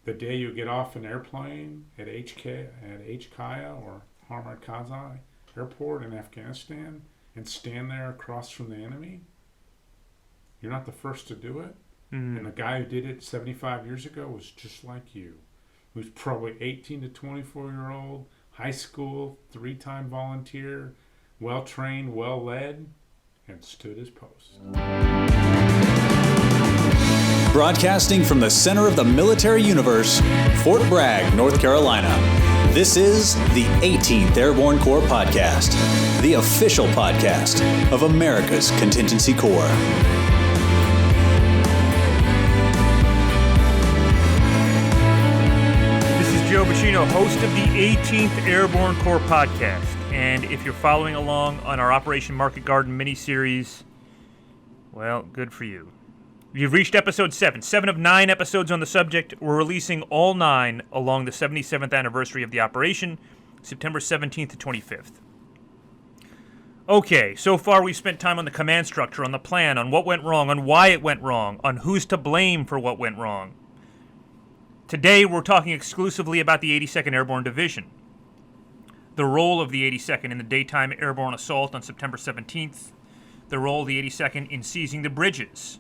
the day you get off an airplane at HKIA or Hamid Karzai Airport in Afghanistan and stand there across from the enemy, you're not the first to do it. Mm-hmm. And the guy who did it 75 years ago was just like you. He was probably 18 to 24-year-old, high school, 3-time volunteer, well-trained, well-led, and stood his post. Broadcasting from the center of the military universe, Fort Bragg, North Carolina. This is the 18th Airborne Corps Podcast, the official podcast of America's Contingency Corps. Joe Bacino, host of the 18th Airborne Corps Podcast. And if you're following along on our Operation Market Garden miniseries, well, good for you. You've reached episode 7. 7 of 9 episodes on the subject. We're releasing all 9 along the 77th anniversary of the operation, September 17th to 25th. Okay, so far we've spent time on the command structure, on the plan, on what went wrong, on why it went wrong, on who's to blame for what went wrong. Today, we're talking exclusively about the 82nd Airborne Division, the role of the 82nd in the daytime airborne assault on September 17th, the role of the 82nd in seizing the bridges.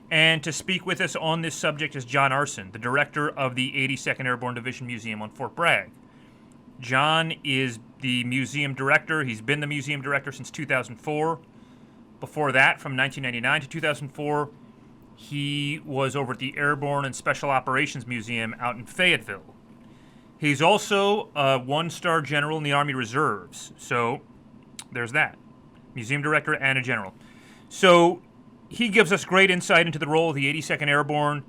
And to speak with us on this subject is John Arson, the director of the 82nd Airborne Division Museum on Fort Bragg. John is the museum director. He's been the museum director since 2004. Before that, from 1999 to 2004, he was over at the Airborne and Special Operations Museum out in Fayetteville. He's also a 1-star general in the Army Reserves. So there's that. Museum director and a general. So he gives us great insight into the role of the 82nd Airborne.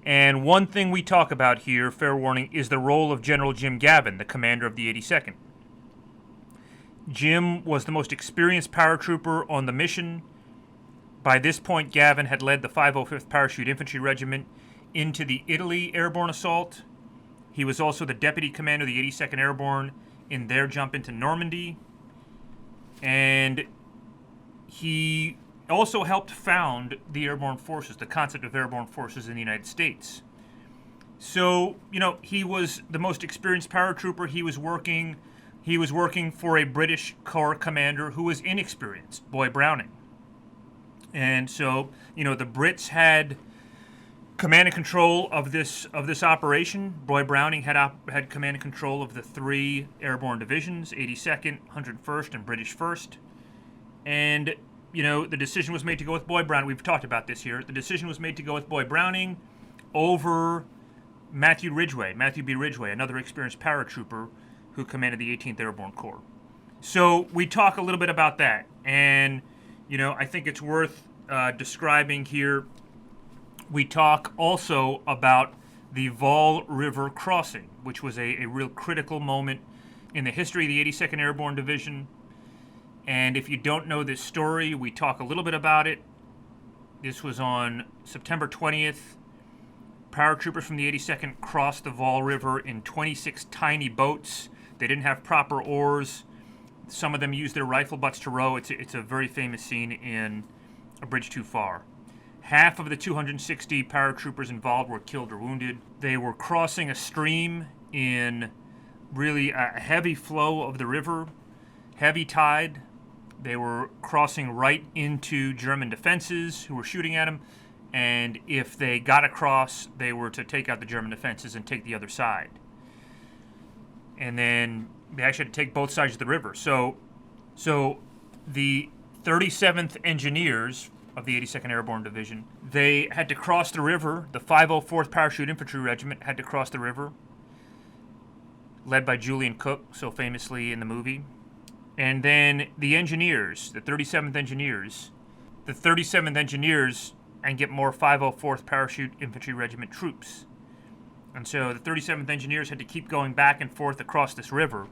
And one thing we talk about here, fair warning, is the role of General Jim Gavin, the commander of the 82nd. Jim was the most experienced paratrooper on the mission. By this point, Gavin had led the 505th Parachute Infantry Regiment into the Italy airborne assault. He was also the deputy commander of the 82nd Airborne in their jump into Normandy. And he also helped found the airborne forces, the concept of airborne forces in the United States. So, he was the most experienced paratrooper. He was working for a British Corps commander who was inexperienced, Boy Browning. And so, the Brits had command and control of this operation. Boy Browning had command and control of the 3 airborne divisions, 82nd, 101st, and British 1st. And, the decision was made to go with Boy Browning. We've talked about this here. The decision was made to go with Boy Browning over Matthew B. Ridgway, another experienced paratrooper who commanded the 18th Airborne Corps. So we talk a little bit about that. And I think it's worth describing here. We talk also about the Waal River crossing, which was a real critical moment in the history of the 82nd Airborne Division. And if you don't know this story, we talk a little bit about it. This was on September 20th. Paratroopers from the 82nd crossed the Waal River in 26 tiny boats. They didn't have proper oars. Some of them used their rifle butts to row. It's a very famous scene in A Bridge Too Far. Half of the 260 paratroopers involved were killed or wounded. They were crossing a stream in really a heavy flow of the river, heavy tide. They were crossing right into German defenses who were shooting at them. And if they got across, they were to take out the German defenses and take the other side. And then they actually had to take both sides of the river. So the 37th Engineers of the 82nd Airborne Division, they had to cross the river. The 504th Parachute Infantry Regiment had to cross the river, led by Julian Cook, so famously in the movie. And then the engineers, the 37th Engineers, and get more 504th Parachute Infantry Regiment troops. And so the 37th Engineers had to keep going back and forth across this river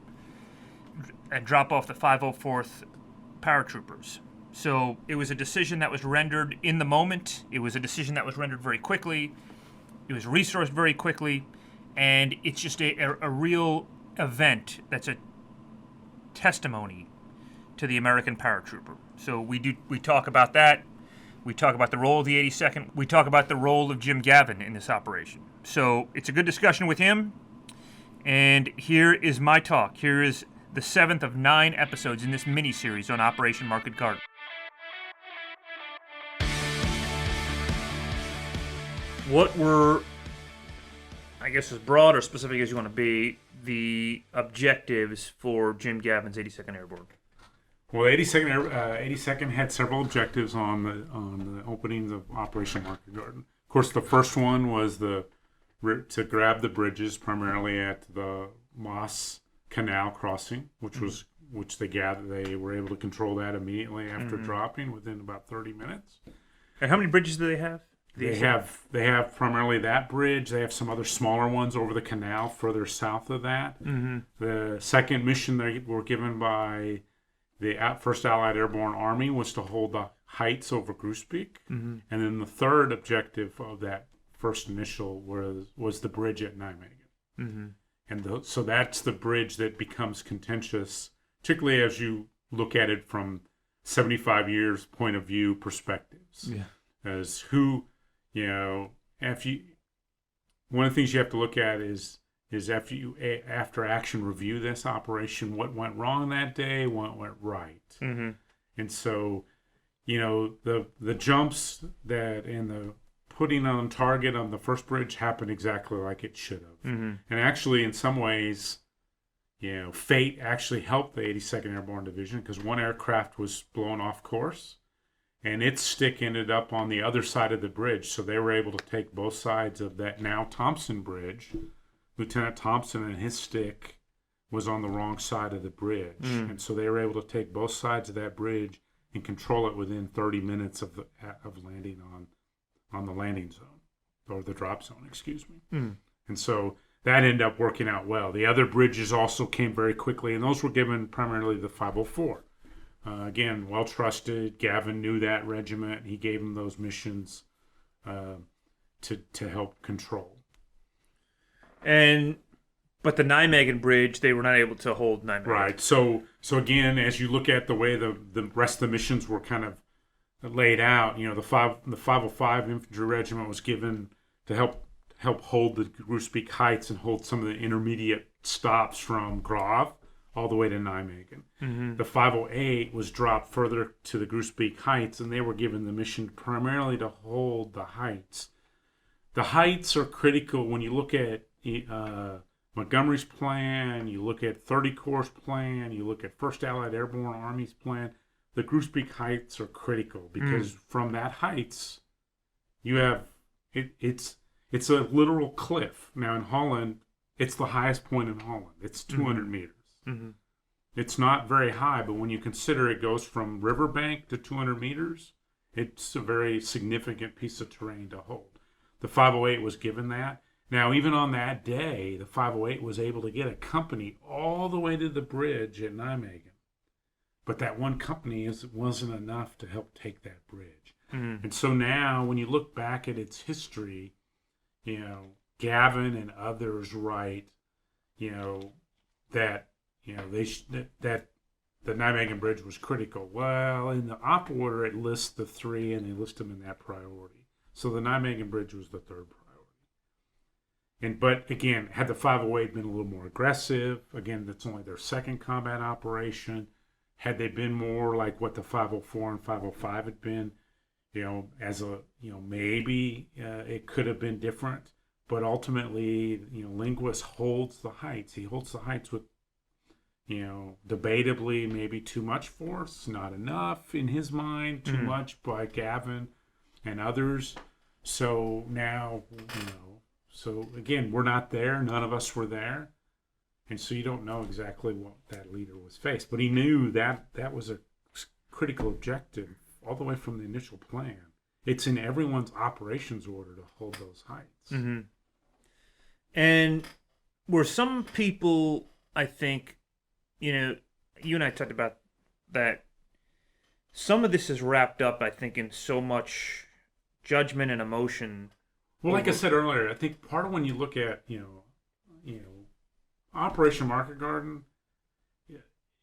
and drop off the 504th paratroopers. So it was a decision that was rendered in the moment. It was a decision that was rendered very quickly. It was resourced very quickly. And it's just a real event that's a testimony to the American paratrooper. So we talk about that. We talk about the role of the 82nd. We talk about the role of Jim Gavin in this operation. So it's a good discussion with him. And here is my talk. Here is the 7th of 9 episodes in this mini-series on Operation Market Garden. What were, I guess as broad or specific as you want to be, the objectives for Jim Gavin's 82nd Airborne? Well, 82nd had several objectives on the openings of Operation Market Garden. Of course, the first one was to grab the bridges, primarily at the Moss Canal crossing, which they were able to control that immediately after dropping within about 30 minutes. And how many bridges do they have? They have primarily that bridge. They have some other smaller ones over the canal further south of that. Mm-hmm. The second mission they were given by the 1st Allied Airborne Army was to hold the heights over Groesbeek. Mm-hmm. And then the third objective of that first initial was the bridge at Nijmegen. Mm-hmm. And so that's the bridge that becomes contentious, particularly as you look at it from 75 years point of view perspectives. Yeah. As one of the things you have to look at is after action review this operation, what went wrong that day, what went right. Mm-hmm. And so, the jumps and the putting on target on the first bridge happened exactly like it should have. Mm-hmm. And actually, in some ways, fate actually helped the 82nd Airborne Division because one aircraft was blown off course and its stick ended up on the other side of the bridge. So they were able to take both sides of that now Thompson Bridge. Lieutenant Thompson and his stick was on the wrong side of the bridge. Mm. And so they were able to take both sides of that bridge and control it within 30 minutes of landing on the landing zone, or the drop zone, excuse me. Mm. And so that ended up working out well. The other bridges also came very quickly, and those were given primarily the 504. Again, well trusted. Gavin knew that regiment. He gave them those missions to help control. But the Nijmegen Bridge, they were not able to hold Nijmegen. Right. So again, as you look at the way the rest of the missions were kind of laid out, the 505 Infantry Regiment was given to help hold the Groesbeek Heights and hold some of the intermediate stops from Grave all the way to Nijmegen. Mm-hmm. The 508 was dropped further to the Groesbeek Heights, and they were given the mission primarily to hold the heights. The heights are critical when you look at Montgomery's plan, you look at 30 Corps' plan, you look at 1st Allied Airborne Army's plan. The Groesbeek Heights are critical because from that heights, you have it's a literal cliff. Now in Holland, it's the highest point in Holland. It's 200 meters. Mm-hmm. It's not very high, but when you consider it goes from riverbank to 200 meters, it's a very significant piece of terrain to hold. The 508 was given that. Now, even on that day, the 508 was able to get a company all the way to the bridge at Nijmegen. But that one company wasn't enough to help take that bridge. Mm-hmm. And so now, when you look back at its history, Gavin and others write, that the Nijmegen Bridge was critical. Well, in the op order, it lists the three, and they list them in that priority. So the Nijmegen Bridge was the third priority. But again, had the 508 been a little more aggressive, again, that's only their second combat operation. Had they been more like what the 504 and 505 had been, maybe it could have been different. But ultimately, Linguist holds the heights. He holds the heights with, debatably maybe too much force, not enough in his mind, too much by Gavin and others. So now, so again, we're not there. None of us were there. And so you don't know exactly what that leader was faced. But he knew that was a critical objective all the way from the initial plan. It's in everyone's operations order to hold those heights. Mm-hmm. And were some people, I think, you and I talked about that some of this is wrapped up, I think, in so much judgment and emotion. Well, like I said earlier, I think part of when you look at, Operation Market Garden,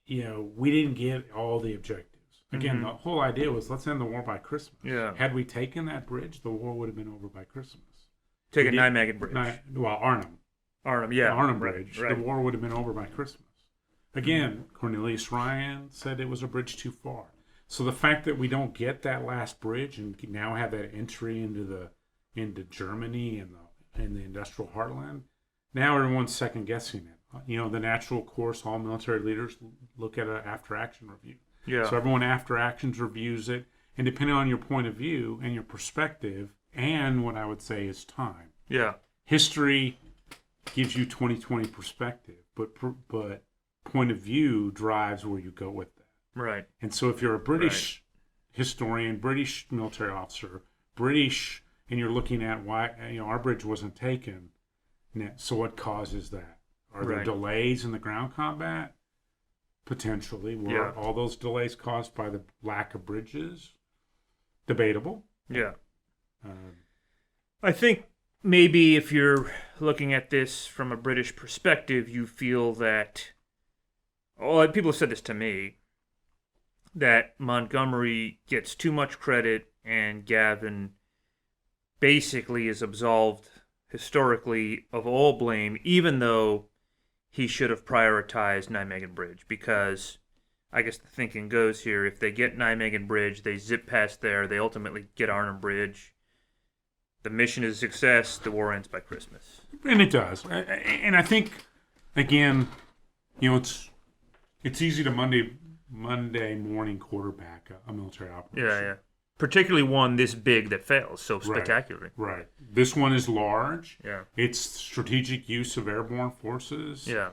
we didn't get all the objectives. Again, the whole idea was let's end the war by Christmas. Yeah. Had we taken that bridge, the war would have been over by Christmas. Taking Nijmegen Bridge. Arnhem. Arnhem, yeah. The Arnhem Bridge. Right. The war would have been over by Christmas. Again, Cornelius Ryan said it was a bridge too far. So the fact that we don't get that last bridge and now have that entry into Germany and the industrial heartland, now everyone's second guessing it. You know, the natural course, all military leaders look at an after action review. Yeah. So everyone after actions reviews it, and depending on your point of view and your perspective, and what I would say is time. Yeah. History gives you 20/20 perspective, but point of view drives where you go with that. Right. And so if you're a British historian, British military officer, and you're looking at why our bridge wasn't taken, so what causes that? Are there delays in the ground combat? Potentially. Were all those delays caused by the lack of bridges? Debatable. Yeah. I think maybe if you're looking at this from a British perspective, you feel that, people have said this to me, that Montgomery gets too much credit and Gavin basically is absolved historically of all blame, even though he should have prioritized Nijmegen Bridge, because I guess the thinking goes here, if they get Nijmegen Bridge, they zip past there, they ultimately get Arnhem Bridge, the mission is a success, the war ends by Christmas. And it does. And I think, again, it's easy to Monday morning quarterback a military operation. Yeah. Particularly one this big that fails so spectacularly. Right. This one is large. Yeah. It's strategic use of airborne forces. Yeah.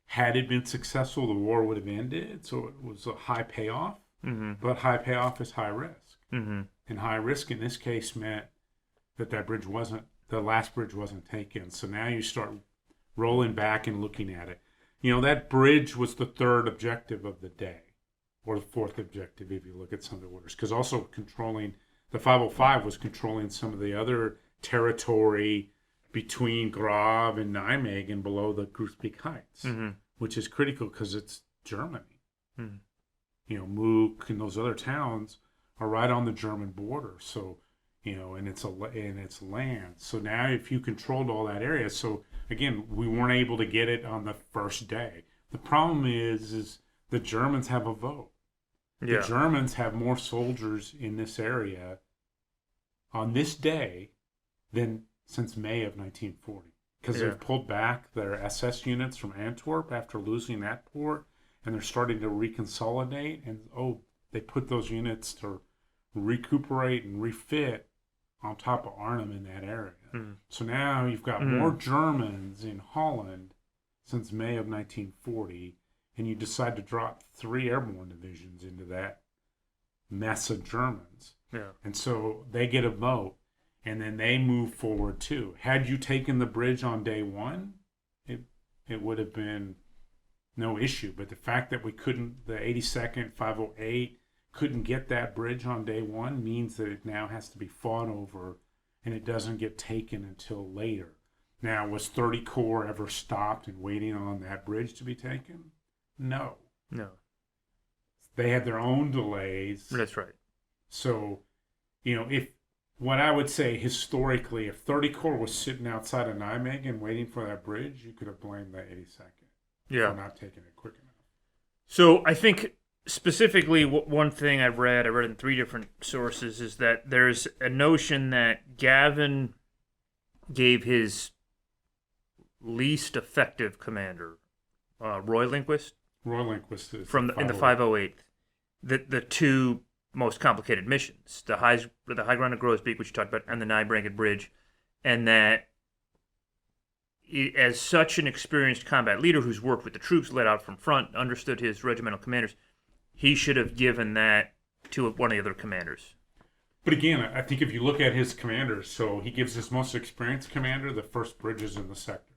Had it been successful, the war would have ended. So it was a high payoff. Mm-hmm. But high payoff is high risk. Mm-hmm. And high risk in this case meant that the last bridge wasn't taken. So now you start rolling back and looking at it. That bridge was the third objective of the day, or the fourth objective if you look at some of the orders. Because also controlling, the 505 was controlling some of the other territory between Grave and Nijmegen below the Groesbeek Heights, which is critical because it's Germany. Mook and those other towns are right on the German border. So, and it's land. So now if you controlled all that area, so again, we weren't able to get it on the first day. The problem is the Germans have a vote. Yeah. The Germans have more soldiers in this area on this day than since May of 1940. Because they've pulled back their SS units from Antwerp after losing that port, and they're starting to reconsolidate. And, they put those units to recuperate and refit on top of Arnhem in that area. So now you've got more Germans in Holland since May of 1940, and you decide to drop 3 airborne divisions into that mess of Germans. Yeah. And so they get a vote, and then they move forward too. Had you taken the bridge on day one, it would have been no issue. But the fact that we couldn't, the 82nd, 508, couldn't get that bridge on day one means that it now has to be fought over, and it doesn't get taken until later. Now, was 30 Corps ever stopped and waiting on that bridge to be taken? No. They had their own delays. That's right. So, if what I would say historically, if 30 Corps was sitting outside of Nijmegen waiting for that bridge, you could have blamed the 82nd for not taking it quick enough. So I think specifically one thing I read in 3 different sources, is that there's a notion that Gavin gave his least effective commander, Roy Lindquist. Roy Lindquist is in the 508, the 2 most complicated missions, the high ground of Groesbeek, which you talked about, and the Nijmegen Bridge, and that as such an experienced combat leader who's worked with the troops, led out from front, understood his regimental commanders, he should have given that to one of the other commanders. But again, I think if you look at his commanders, so he gives his most experienced commander the first bridges in the sector.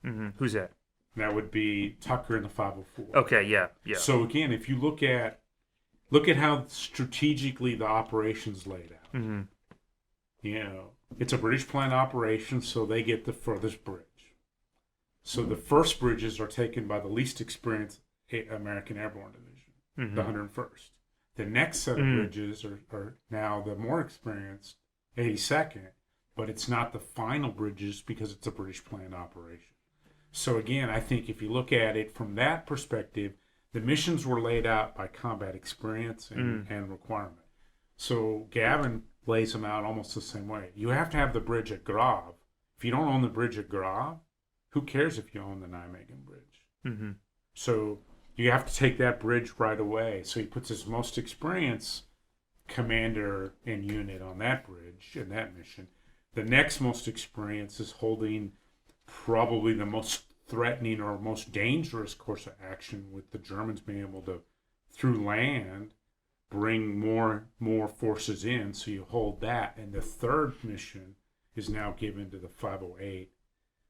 Mm-hmm. Who's that? That would be Tucker in the 504. Okay, yeah. So again, if you look at how strategically the operation's laid out. Mm-hmm. It's a British planned operation, so they get the furthest bridge. So the first bridges are taken by the least experienced American Airborne Division, the 101st. The next set of bridges are now the more experienced 82nd, but it's not the final bridges because it's a British planned operation. So again, I think if you look at it from that perspective, the missions were laid out by combat experience and requirement. So Gavin lays them out almost the same way. You have to have the bridge at Grave. If you don't own the bridge at Grave, who cares if you own the Nijmegen bridge? Mm-hmm. So you have to take that bridge right away. So he puts his most experienced commander and unit on that bridge in that mission. The next most experienced is holding probably the most threatening or most dangerous course of action, with the Germans being able to, through land, bring more forces in. So you hold that. And the third mission is now given to the 508,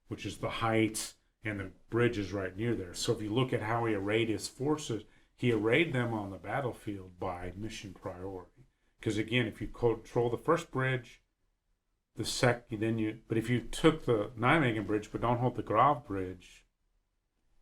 which is the heights, and the bridge is right near there. So if you look at how he arrayed his forces, he arrayed them on the battlefield by mission priority. Because again, if you control the first bridge, but if you took the Nijmegen bridge but don't hold the Grave bridge,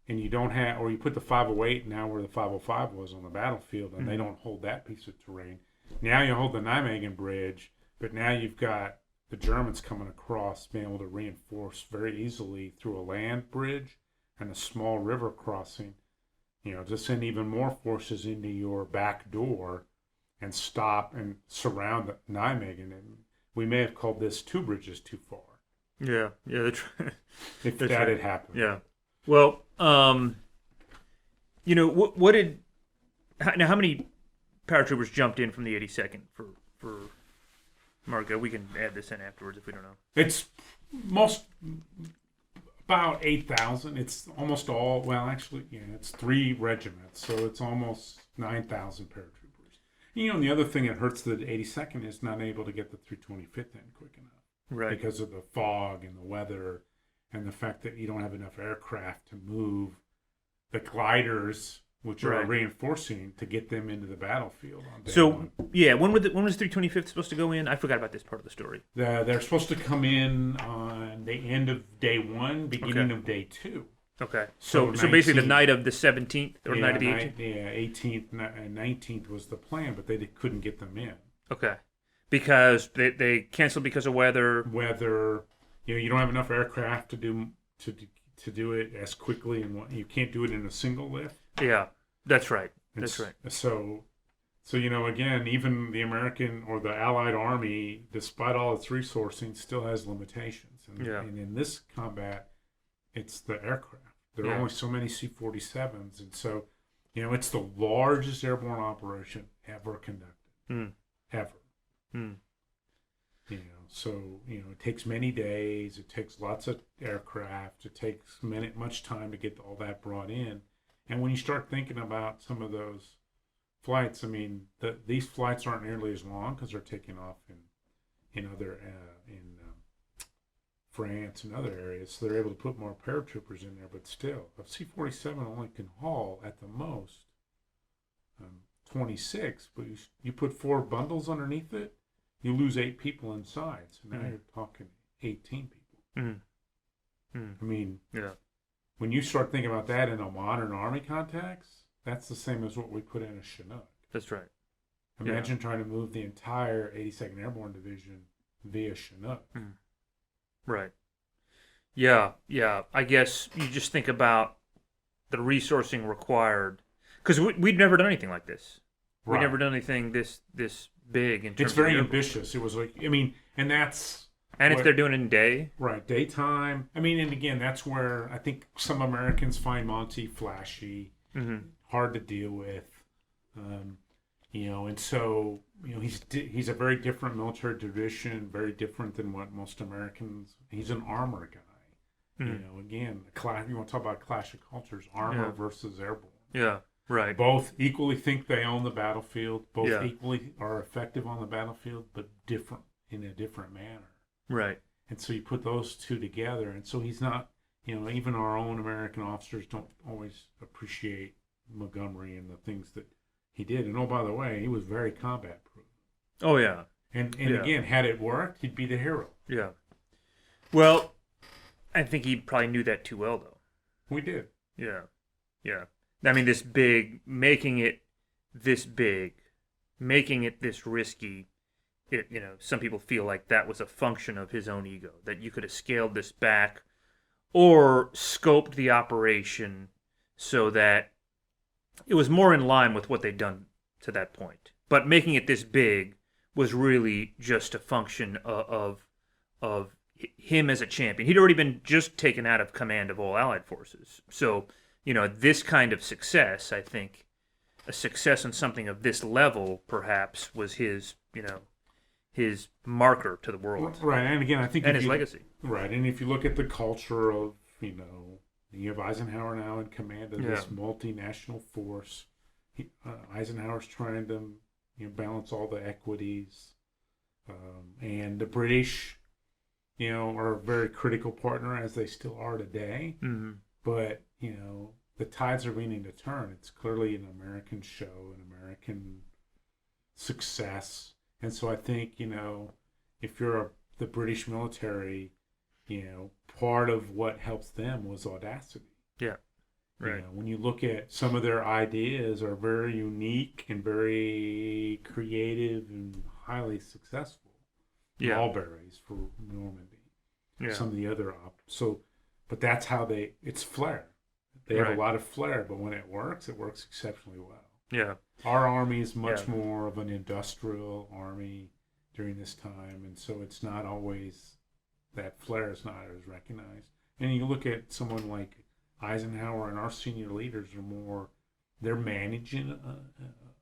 and you don't have, or you put the 508 now where the 505 was on the battlefield, and they don't hold that piece of terrain, now you hold the Nijmegen bridge, but now you've got the Germans coming across, being able to reinforce very easily through a land bridge and a small river crossing, to send even more forces into your back door and stop and surround the Nijmegen. And we may have called this two bridges too far. Yeah, if that had happened. Yeah. Well, how many paratroopers jumped in from the 82nd for Marco? We can add this in afterwards if we don't know. It's about 8,000. It's almost all, it's 3 regiments, so it's almost 9,000 paratroopers. And the other thing that hurts the 82nd is not able to get the 325th in quick enough. Right. Because of the fog and the weather and the fact that you don't have enough aircraft to move the gliders, which are reinforcing, to get them into the battlefield on day one. When was 325th supposed to go in? I forgot about this part of the story. They're supposed to come in on the end of day 1, beginning of day 2. Okay. So basically the night of the 17th or night of the 18th? 18th and 19th was the plan, but they couldn't get them in. Okay. Because they canceled because of weather. You don't have enough aircraft to do it as quickly, and you can't do it in a single lift. Yeah, that's right. That's right. So again, even the American or the Allied Army, despite all its resourcing, still has limitations. And in this combat, it's the aircraft. There are only so many C-47s, and so it's the largest airborne operation ever conducted, ever. It takes many days. It takes lots of aircraft. It takes much time to get all that brought in. And when you start thinking about some of those flights, these flights aren't nearly as long because they're taking off in France and other areas, so they're able to put more paratroopers in there. But still, a C-47 only can haul at the most 26. But you put 4 bundles underneath it, you lose 8 people inside. So now you're talking 18 people. When you start thinking about that in a modern Army context, that's the same as what we put in a Chinook. That's right. Imagine trying to move the entire 82nd Airborne Division via Chinook. Right. Yeah. I guess you just think about the resourcing required. Because we'd never done anything like this. Right. We'd never done anything this big. It's very ambitious. It was and that's... And if they're doing it in day? Right, daytime. And again, that's where I think some Americans find Monty flashy, hard to deal with. And so, he's a very different military tradition, very different than what most Americans... He's an armor guy. Again, you want to talk about clash of cultures, armor versus airborne. Yeah. Right. Both equally think they own the battlefield. Both equally are effective on the battlefield, but different in a different manner. Right. And so you put those two together, and so he's not, even our own American officers don't always appreciate Montgomery and the things that he did. And by the way, he was very combat proof. Oh yeah. And again, had it worked, he'd be the hero. Yeah. Well, I think he probably knew that too well, though. We did. Yeah. Making it this big making it this risky, some people feel like that was a function of his own ego, that you could have scaled this back or scoped the operation so that it was more in line with what they'd done to that point. But making it this big was really just a function of him as a champion. He'd already been just taken out of command of all Allied forces. So, this kind of success, I think, a success on something of this level, perhaps, was his marker to the world. Right, and again, I think... And his legacy. Right, and if you look at the culture of, you have Eisenhower now in command of this multinational force. Eisenhower's trying to balance all the equities. And the British, are a very critical partner, as they still are today. Mm-hmm. But, the tides are beginning to turn. It's clearly an American show, an American success. And so I think, if you're the British military, part of what helps them was audacity. Yeah. Right. When you look at some of their ideas are very unique and very creative and highly successful. Yeah. Mulberries for Normandy. Yeah. Some of the other but that's how it's flair. They have a lot of flair, but when it works exceptionally well. Yeah. Our army is much more of an industrial army during this time, and so it's not always, that flair is not as recognized. And you look at someone like Eisenhower, and our senior leaders are more, they're managing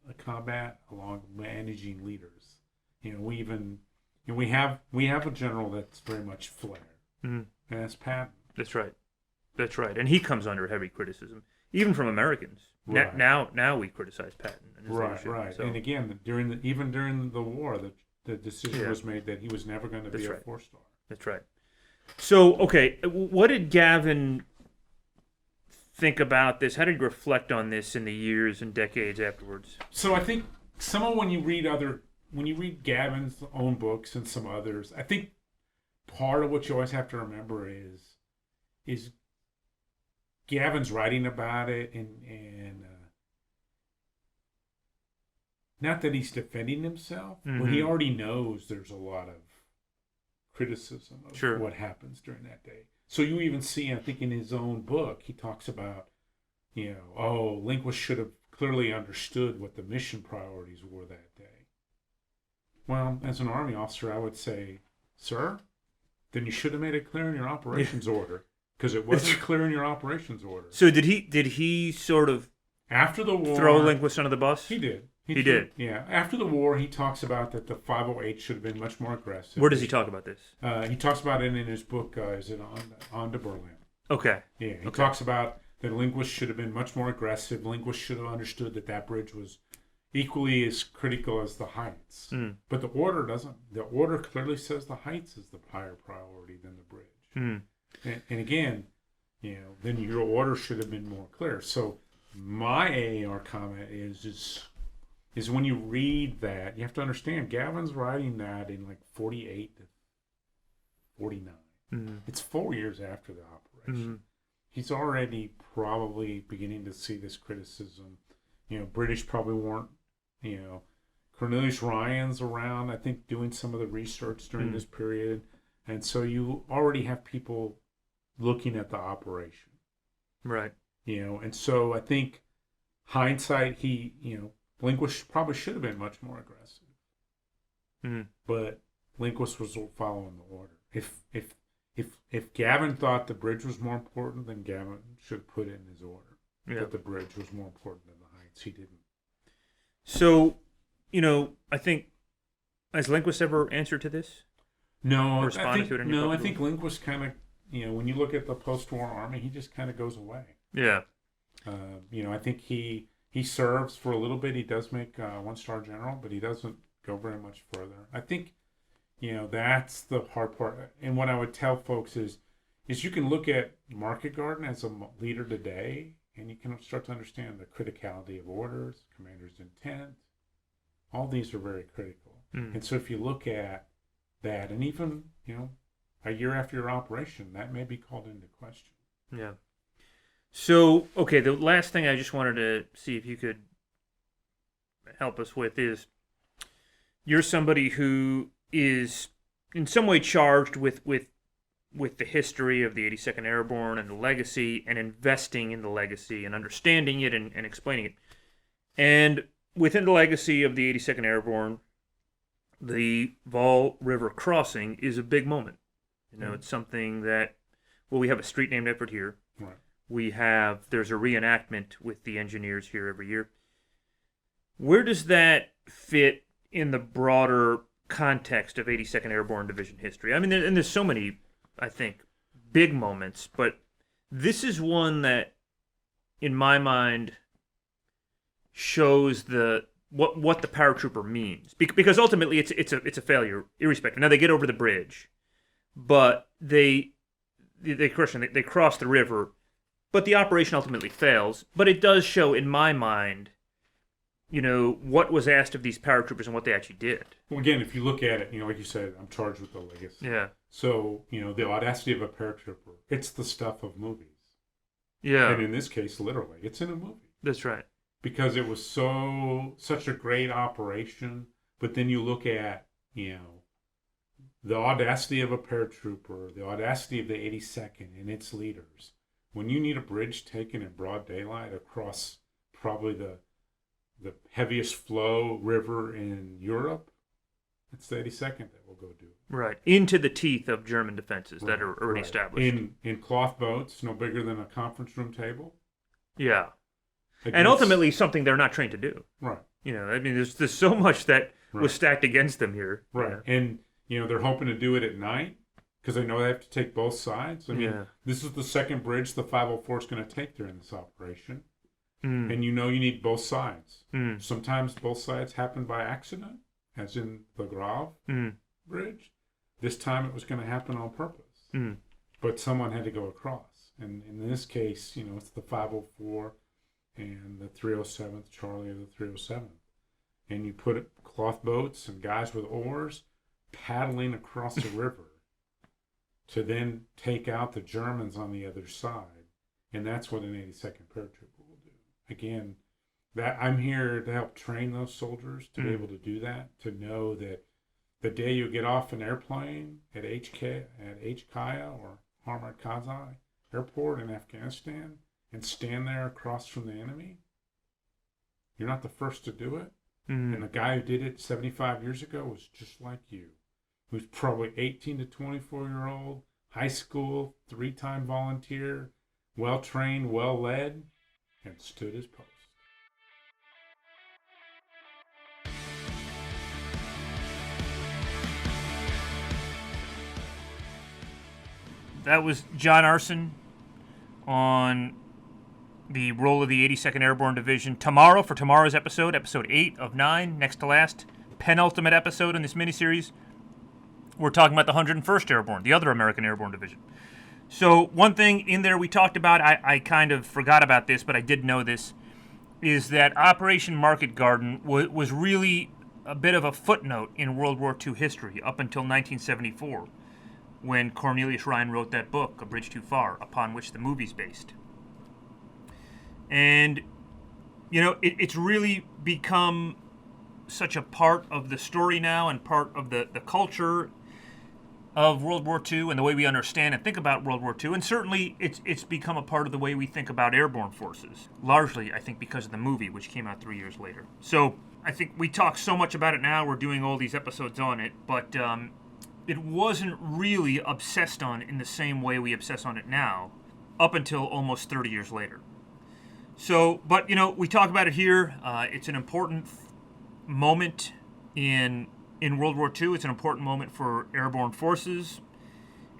a combat along managing leaders. We have a general that's very much flair, and that's Patton. That's right, and he comes under heavy criticism, even from Americans. Right. Now we criticize Patton and his leadership. Right. So. And again, during the war, the decision was made that he was never going to be a 4-star. That's right. So, okay, what did Gavin think about this? How did you reflect on this in the years and decades afterwards? So I think when you read Gavin's own books and some others, I think part of what you always have to remember is Gavin's writing about it, and not that he's defending himself, but he already knows there's a lot of criticism of what happens during that day. So you even see, I think in his own book, he talks about, Lindquist should have clearly understood what the mission priorities were that day. Well, as an Army officer, I would say, sir, then you should have made it clear in your operations order, because it wasn't clear in your operations order. So did he sort of after the war throw Lindquist under the bus? He did. He did. Yeah. After the war, he talks about that the 508 should have been much more aggressive. Where does he talk about this? He talks about it in his book, is it On to Berlin? Okay. Yeah, he talks about that Lindquist should have been much more aggressive. Lindquist should have understood that bridge was equally as critical as the heights. But the order doesn't. The order clearly says the heights is the higher priority than the bridge. And again, then your order should have been more clear. So my AAR comment is when you read that, you have to understand Gavin's writing that in like 48 to 49. It's 4 years after the operation. He's already probably beginning to see this criticism. British probably weren't, Cornelius Ryan's around, I think, doing some of the research during this period. And so you already have people looking at the operation. Right. And so I think hindsight, Lindquist probably should have been much more aggressive. But Lindquist was following the order. If Gavin thought the bridge was more important, then Gavin should put it in his order. That the bridge was more important than the heights. He didn't. So, I think, has Lindquist ever answered to this? No, responded to it in your I think Lindquist kind of, when you look at the post-war army, he just kind of goes away. Yeah. I think he serves for a little bit. He does make 1-star general, but he doesn't go very much further. I think, that's the hard part. And what I would tell folks is you can look at Market Garden as a leader today, and you can start to understand the criticality of orders, commander's intent. All these are very critical. And so if you look at that, and even, a year after your operation, that may be called into question. Yeah. So, okay, the last thing I just wanted to see if you could help us with is, you're somebody who is in some way charged with the history of the 82nd Airborne and the legacy, and investing in the legacy and understanding it and explaining it. And within the legacy of the 82nd Airborne, the Waal River crossing is a big moment. It's something that, well, we have a street named after it here. Right. There's a reenactment with the engineers here every year. Where does that fit in the broader context of 82nd Airborne Division history? I mean, there's so many, I think, big moments, but this is one that, in my mind, shows what the paratrooper means. Because ultimately, it's a failure, irrespective. Now, they get over the bridge, but they cross the river, but the operation ultimately fails. But it does show, in my mind, what was asked of these paratroopers and what they actually did. Well, again, if you look at it, like you said, I'm charged with the legacy. Yeah. So, the audacity of a paratrooper, it's the stuff of movies. Yeah. And in this case, literally, it's in a movie. That's right. Because it was such a great operation. But then you look at, the audacity of a paratrooper, the audacity of the 82nd and its leaders. When you need a bridge taken in broad daylight across probably the heaviest flow river in Europe, it's the 82nd that will go do it. Right. Into the teeth of German defenses that are already established. In cloth boats, no bigger than a conference room table. Yeah. And ultimately something they're not trained to do. Right. There's so much that was stacked against them here. Right. Yeah. And, they're hoping to do it at night because they know they have to take both sides. This is the second bridge the 504 is going to take during this operation. And you need both sides. Sometimes both sides happen by accident, as in the Grave Bridge. This time it was going to happen on purpose. But someone had to go across. And in this case, it's the 504 and the 307th, Charlie of the 307th. And you put cloth boats and guys with oars paddling across the river to then take out the Germans on the other side. And that's what an 82nd paratrooper will do. Again, that I'm here to help train those soldiers to be able to do that, to know that the day you get off an airplane at HKIA or Hamid Karzai Airport in Afghanistan and stand there across from the enemy, you're not the first to do it. And the guy who did it 75 years ago was just like you. He was probably 18 to 24-year-old, high school, 3-time volunteer, well-trained, well-led, and stood his post. That was John Arson on the role of the 82nd Airborne Division. Tomorrow, for tomorrow's episode 8 of 9, next to last, penultimate episode in this miniseries, we're talking about the 101st Airborne, the other American Airborne Division. So one thing in there we talked about, I kind of forgot about this, but I did know this, is that Operation Market Garden was really a bit of a footnote in World War II history up until 1974, when Cornelius Ryan wrote that book, A Bridge Too Far, upon which the movie's based. And, it's really become such a part of the story now and part of the culture of World War II and the way we understand and think about World War II. And certainly it's become a part of the way we think about airborne forces, largely, I think, because of the movie, which came out 3 years later. So I think we talk so much about it now, we're doing all these episodes on it, but it wasn't really obsessed on in the same way we obsess on it now, up until almost 30 years later. So, but, we talk about it here. It's an important moment in World War II. It's an important moment for airborne forces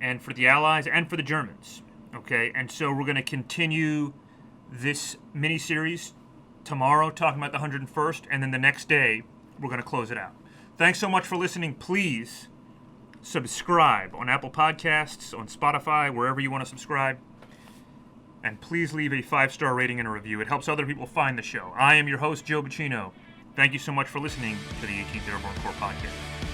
and for the Allies and for the Germans. Okay, and so we're going to continue this mini-series tomorrow, talking about the 101st, and then the next day, we're going to close it out. Thanks so much for listening. Please subscribe on Apple Podcasts, on Spotify, wherever you want to subscribe. And please leave a 5-star rating and a review. It helps other people find the show. I am your host, Joe Bacino. Thank you so much for listening to the 18th Airborne Corps Podcast.